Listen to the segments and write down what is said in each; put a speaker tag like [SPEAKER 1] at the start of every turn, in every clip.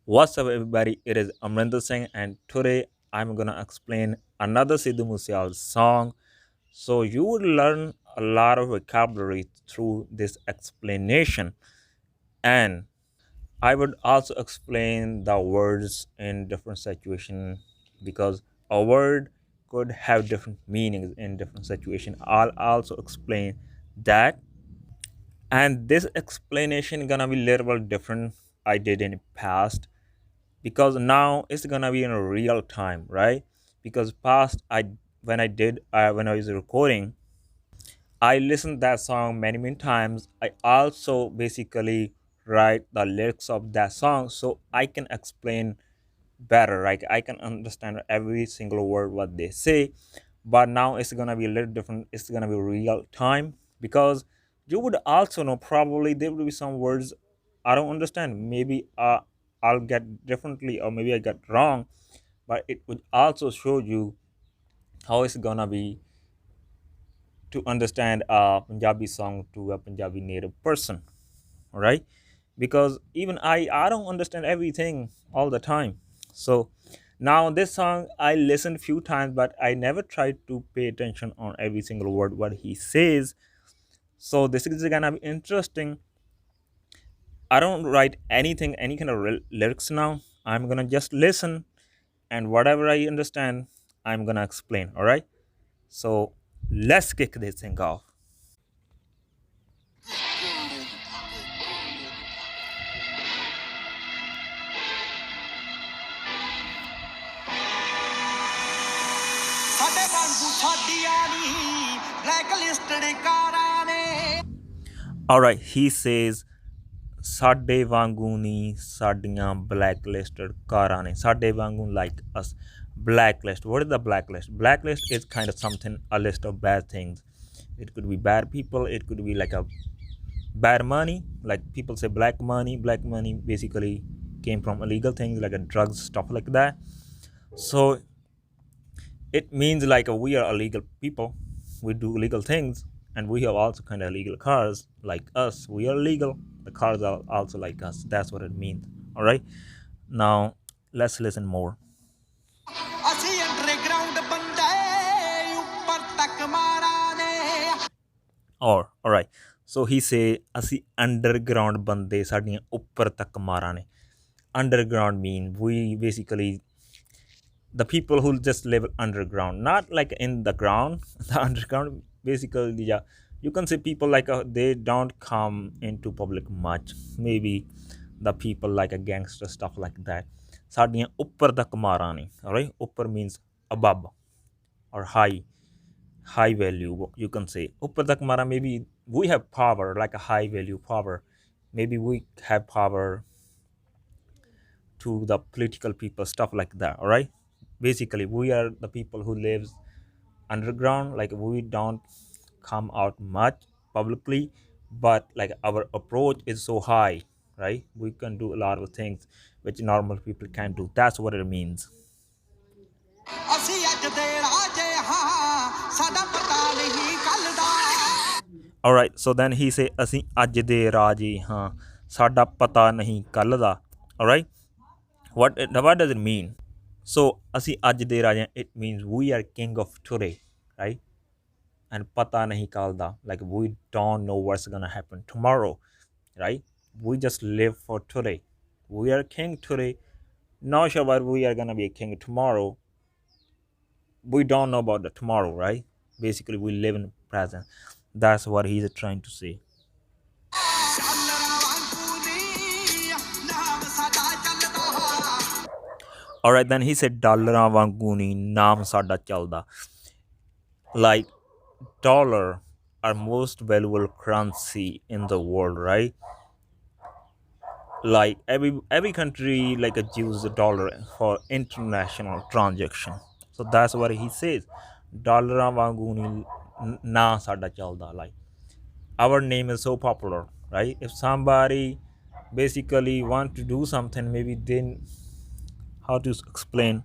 [SPEAKER 1] What's up, everybody? It is Amrinder Singh, and today I'm gonna explain another Sidhu Moose Ala song. So you would learn a lot of vocabulary through this explanation, and I would also explain the words in different situations because a word could have different meanings in different situations. I'll also explain that, and this explanation gonna be a little bit different I did in the past because now it's gonna be in a real time, right? Because past I when I did when I was recording, I listened that song many times. I also basically write the lyrics of that song so I can explain better. Like I can understand every single word what they say. But now it's gonna be a little different. It's gonna be real time because you would also know probably there will be some words I don't understand. Maybe I'll get differently or maybe I get wrong, but it would also show you how it's gonna be to understand a Punjabi song to a Punjabi native person, all right? Because even I don't understand everything all the time. So now this song I listened few times, but I never tried to pay attention on every single word what he says. So this is gonna be interesting. I don't write anything, any kind of lyrics now. I'm gonna just listen, and whatever I understand, I'm gonna explain. All right. So let's kick this thing off. All right. He says, "ਸਾਡੇ ਵਾਂਗੂ ਨੀ ਸਾਡੀਆਂ blacklisted ਕਾਰਾਂ ਨੇ ਸਾਡੇ ਵਾਂਗੂ like us blacklist." What is the blacklist? Blacklist is kind of something, a list of bad things. It could be bad people, it could be like a bad money, like people say black money basically came from illegal things like a drugs, stuff like that. So it means like we are illegal people, we do illegal things, and we have also kind of illegal cars like us. We are legal, the cars are also like us. That's what it means. All right, now let's listen more. Or all right, so he say ਅਸੀਂ underground ਬੰਦੇ ਸਾਡੀਆਂ ਉੱਪਰ ਤੱਕ ਮਾਰਾਂ ਨੇ. Underground mean we basically the people who just live underground, not like in the ground. The underground basically, yeah, you can say people like they don't come into public much. Maybe the people like a gangster, stuff like that. ਸਾਡੀਆਂ ਉੱਪਰ ਤੱਕ ਮਾਰਾਂ ਨੇ. All right, ਉੱਪਰ means above or high value, you can say. Upper tak mara, maybe we have power, like a high value power. Maybe we have power to the political people, stuff like that. All right, basically we are the people who lives underground, like we don't come out much publicly, but like our approach is so high, right? We can do a lot of things which normal people can't do. That's what it means. All right, so then he say ਅਸੀਂ ਅੱਜ ਦੇ ਰਾਜੇ ਹਾਂ ਸਾਡਾ ਪਤਾ ਨਹੀਂ ਕੱਲ ਦਾ. All right, what does it mean? So ਅਸੀਂ ਅੱਜ ਦੇ ਰਾਜੇ, it means we are king of today, right? And pata nahi ਕੱਲ ਦਾ, like we don't know what's gonna happen tomorrow, right? We just live for today. We are king today, not sure what we are gonna be a king tomorrow. We don't know about the tomorrow, right? Basically we live in present. That's what he's trying to say. All right, then he said ਡਾਲਰਾਂ ਵਾਂਗੂ ਨੀ ਨਾਮ ਸਾਡਾ ਚੱਲਦਾ. Like dollar are most valuable currency in the world, right? Like every country like use the dollar for international transaction. So that's what he says. ਡਾਲਰਾਂ ਵਾਂਗੂ ਨੀ ਨਾ ਸਾਡਾ ਚੱਲਦਾ. Like our name is so popular, right? If somebody basically want to do something, maybe then how to explain,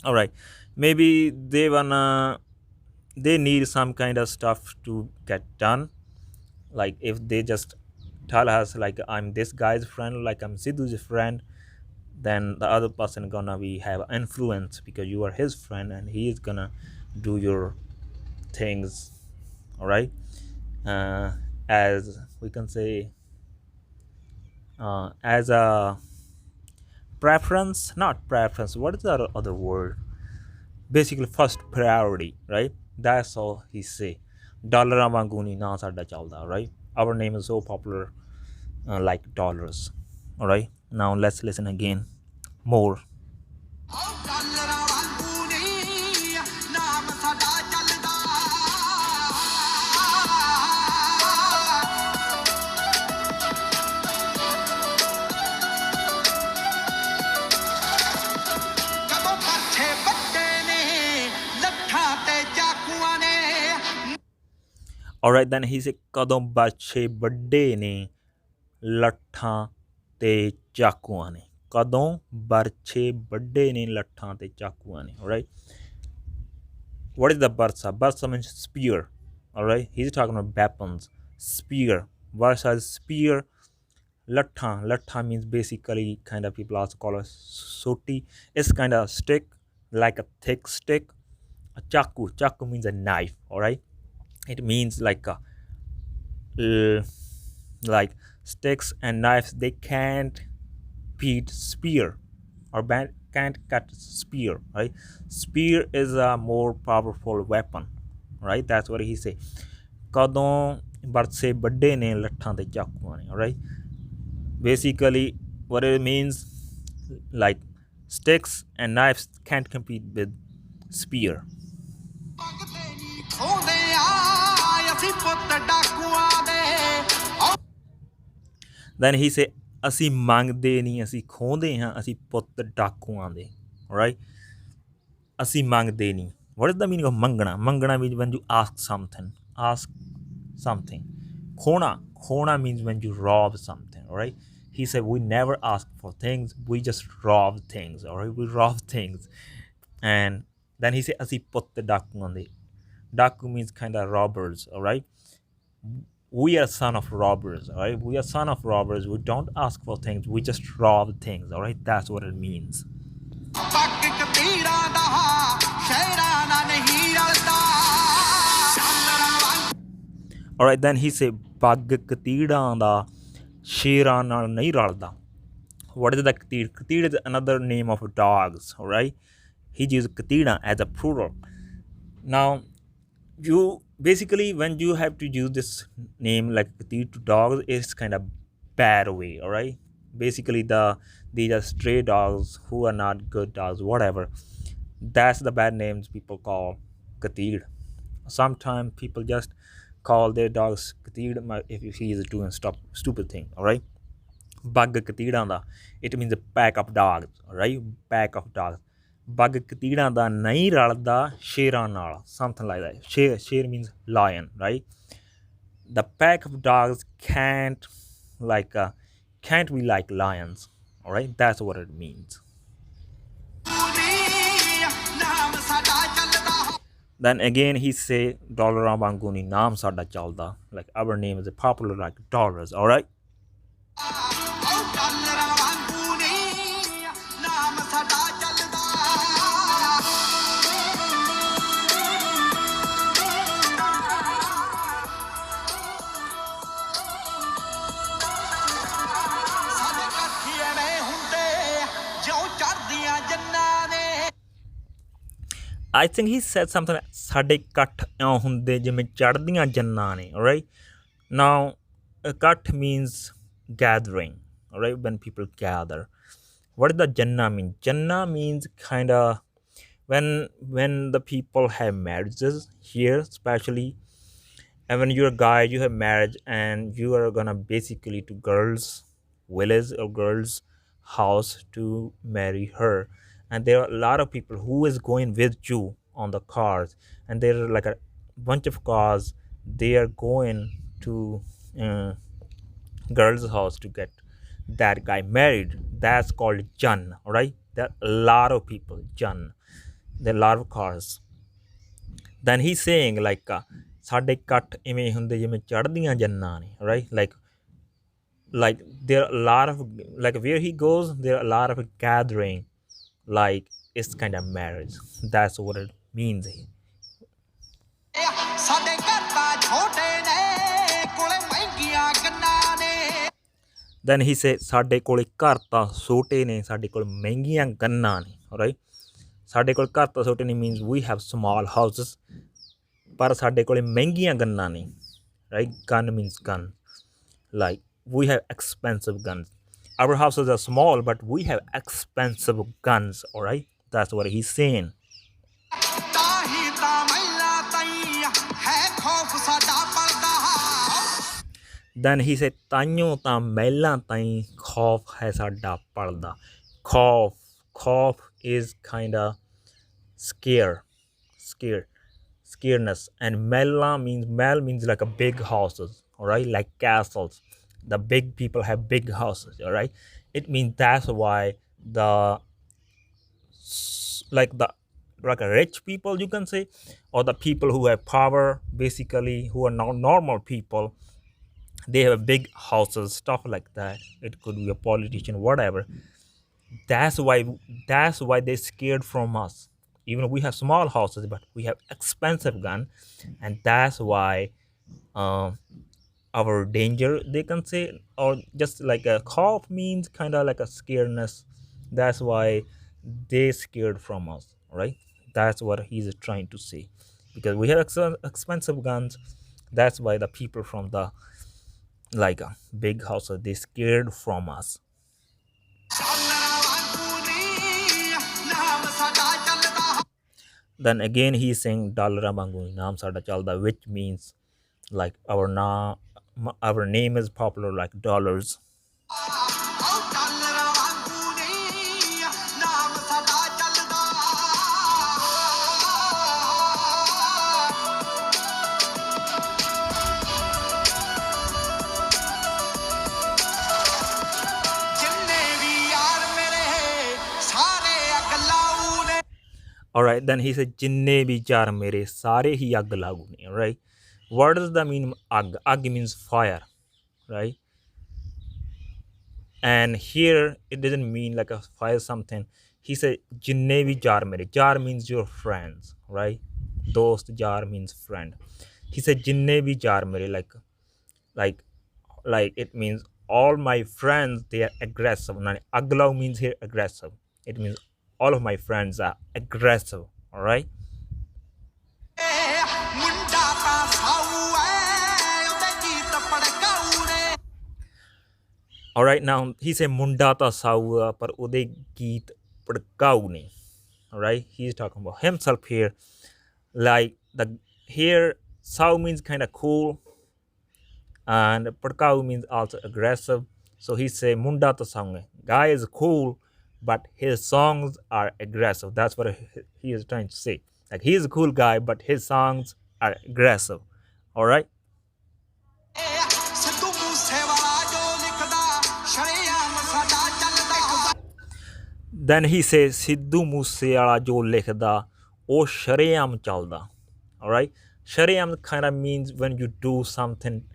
[SPEAKER 1] all right, maybe they need some kind of stuff to get done. Like if they just tell us like I'm this guy's friend, like I'm Sidhu's friend, then the other person gonna be have influence because you are his friend and he is gonna do your things. All right, as we can say, as a preference, not preference, what is the other word, basically first priority, right? That's all he say. Dollar ਵਾਂਗੂ ਨਹੀਂ ਨਾ ਸਾਡਾ ਚੱਲਦਾ, right? Our name is so popular, like dollars. All right, now let's listen again more. Alright, then he said ਕਦੋਂ ਬਰਛੇ ਵੱਡੇ ਨੇ ਲੱਠਾਂ ਤੇ ਚਾਕੂਆਂ ਨੇ, ਕਦੋਂ ਬਰਛੇ ਵੱਡੇ ਨੇ ਲੱਠਾਂ ਤੇ ਚਾਕੂਆਂ ਨੇ. Alright, what is the barsa? Barsa means spear. Alright, he's talking about weapons. Spear, barsa is spear. Latha means basically kind of, people also call it soti. It's kind of stick, like a thick stick. A chaku means a knife. Alright, it means like sticks and knives, they can't beat spear or can't cut spear, right? Spear is a more powerful weapon, right? That's what he say. Kadon barse badde ne lathan te chakuan ne. Alright, basically what it means, like sticks and knives can't compete with spear. Then he say ਅਸੀਂ ਮੰਗਦੇ ਨਹੀਂ, ਅਸੀਂ ਖੋਹਦੇ ਹਾਂ, ਅਸੀਂ ਪੁੱਤ ਡਾਕੂਆਂ ਦੇ. Alright, ਅਸੀਂ ਮੰਗਦੇ ਨਹੀਂ. What is the meaning of mangana? Mangana means when you ask something. Khona means when you rob something. Alright, he said we never ask for things, we just rob things. Alright, we rob things. And then he said ਅਸੀਂ ਪੁੱਤ ਡਾਕੂਆਂ ਦੇ. Daku means kind of robbers. Alright, we are son of robbers. Alright, we are son of robbers, we don't ask for things, we just rob things. Alright, that's what it means. Alright, then he say pag katiidan da sheran naal nahi ralda. What is the katiid? Katiid is another name of dogs. Alright, he uses katiidan as a plural. Now you basically, when you have to use this name like katiid to dogs, it's kind of bad way. Alright, basically these are stray dogs who are not good dogs, whatever. That's the bad names people call katiid. Sometimes people just call their dogs katiid if he is doing stupid thing. Alright, bag katiidan da, it means a pack of dogs. Alright, pack of dogs. Bag katiidan da nahi ralda sheran naal, something like that. Sher means lion, right? The pack of dogs can't be like lions. Alright, that's what it means. Then again he say dollar wanguni naam sada chalda, like our name is popular like dollars. Alright, I think he said something like ਸਾਡੇ ਇਕੱਠ ਇਉਂ ਹੁੰਦੇ ਜਿਵੇਂ ਚੜ੍ਹਦੀਆਂ ਜੰਨਾਂ ਨੇ. Alright, now ਇਕੱਠ means gathering. Alright, when people gather. What does the janna mean? Janna means kind of when the people have marriages here, especially, and when you're a guy, you have marriage and you are gonna basically to girls' village or girls' house to marry her. And there are a lot of people who is going with you on the cars, and there are like a bunch of cars, they are going to girl's house to get that guy married. That's called jan. All right, there are a lot of people, jan, there are a lot of cars. Then he's saying like ਸਾਡੇ ਕੱਟ ਇਵੇਂ ਹੁੰਦੇ ਜਿਵੇਂ ਚੜ੍ਹਦੀਆਂ ਜੰਨਾਂ ਨੇ. Right, like like there are a lot of, like where he goes there are a lot of gathering, like it's kind of marriage. That's what it means. Then he said ਸਾਡੇ ਕੋਲੇ ਘਰ ਤਾਂ ਛੋਟੇ ਨੇ, ਸਾਡੇ ਕੋਲ ਮਹਿੰਗੀਆਂ ਗੰਨਾਂ ਨੇ, right? ਸਾਡੇ ਕੋਲ ਘਰ ਤਾਂ ਛੋਟੇ ਨੇ means we have small houses, ਪਰ ਸਾਡੇ ਕੋਲੇ ਮਹਿੰਗੀਆਂ ਗੰਨਾਂ ਨੇ, right? Gun means gun, like we have expensive guns. Our houses are small but we have expensive guns, all right? That's what he's saying. Then he said ਤਾਈਓ ਤਾਂ ਮਹਿਲਾਂ ਤਾਈਂ ਖੌਫ ਹੈ ਸਾਡਾ ਪਲਦਾ. Khawf is kind of scaredness, and mel means like a big houses, all right, like castles. The big people have big houses, all right? It means that's why the like a rich people, you can say, or the people who have power, basically who are not normal people, they have big houses, stuff like that. It could be a politician, whatever. That's why they're scared from us. Even we have small houses but we have expensive gun, and that's why our danger, they can say, or just like a cough means kind of like a scaredness. That's why they scared from us, right? That's what he's trying to say, because we have expensive guns. That's why the people from the like a big houses, they scared from us. Then again he's saying dollar mangu naam sada chalda, which means like our name is popular like dollars. All right, then he said jinne bhi yaar mere sare hi ag lagu ne. All right, what does that mean? Ag means fire, right? And here it doesn't mean like a fire something. He said jinne bhi yaar mere. Yaar means your friends, right? Dost, yaar means friend. He said jinne bhi yaar mere, like it means all my friends, they are aggressive. Now aglaw means here aggressive. It means all of my friends are aggressive, all right? All right, now he said munda ta saua par ude geet padkau ne. All right, he's talking about himself here. Like the here sau means kind of cool, and padkau means also aggressive. So he say munda ta saunge, guy is cool but his songs are aggressive. That's what he is trying to say. Like he's a cool guy but his songs are aggressive, all right? Then he says Sidhu Moose Ala jo likhda o shaream chalda. All right, shaream kind of means when you do something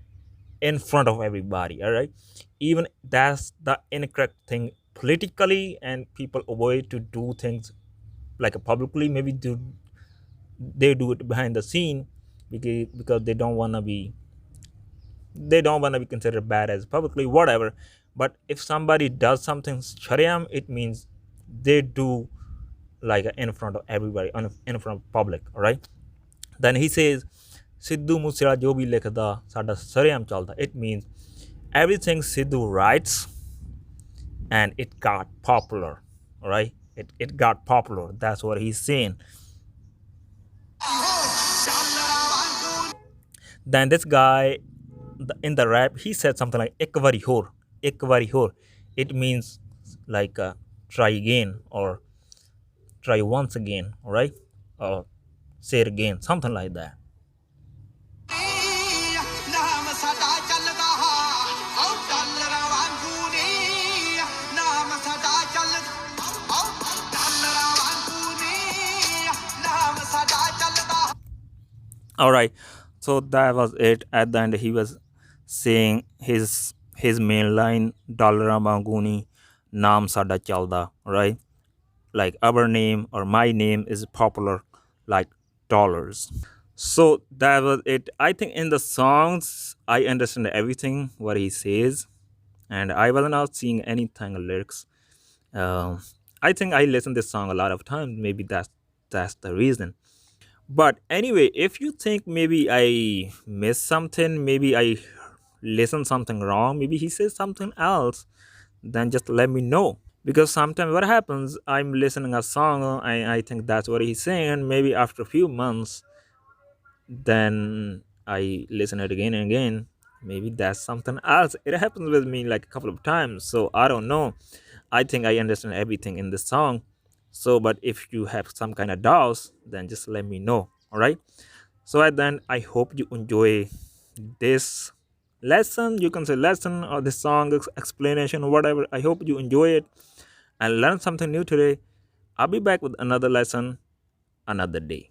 [SPEAKER 1] in front of everybody, all right? Even that's the incorrect thing politically, and people avoid to do things like publicly. Maybe they do it behind the scene because they don't want to be considered bad as publicly, whatever. But if somebody does something shariam, it means they do like in front of everybody, in front of public, all right? Then he says Sidhu Moose Ala jo bhi likhda sada shariam chalda. It means everything Sidhu writes and it got popular, all right? It got popular. That's what he's saying. Then this guy in the rap, he said something like ek vari hor. It means like try again or try once again, all right? Or say it again, something like that. All right, so that was it. At the end he was saying his his main line, Dollar Manguni, Naam Sada Chalda, right? Like our name or my name is popular like dollars. So that was it. I think in the songs I understand everything what he says, and I was not seeing any tangled lyrics. Um, I think I listened this song a lot of times. Maybe that's the reason. But anyway, if you think maybe I missed something, maybe I listened something wrong, maybe he says something else, then just let me know. Because sometimes what happens, I'm listening a song, I think that's what he's saying. Maybe after a few months, then I listen it again and again. Maybe that's something else. It happens with me like a couple of times. So I don't know. I think I understand everything in the song. So, but if you have some kind of doubts, then just let me know. All right. So at then, I hope you enjoy this lesson. You can say lesson or the song explanation or whatever. I hope you enjoy it and learn something new today. I'll be back with another lesson another day.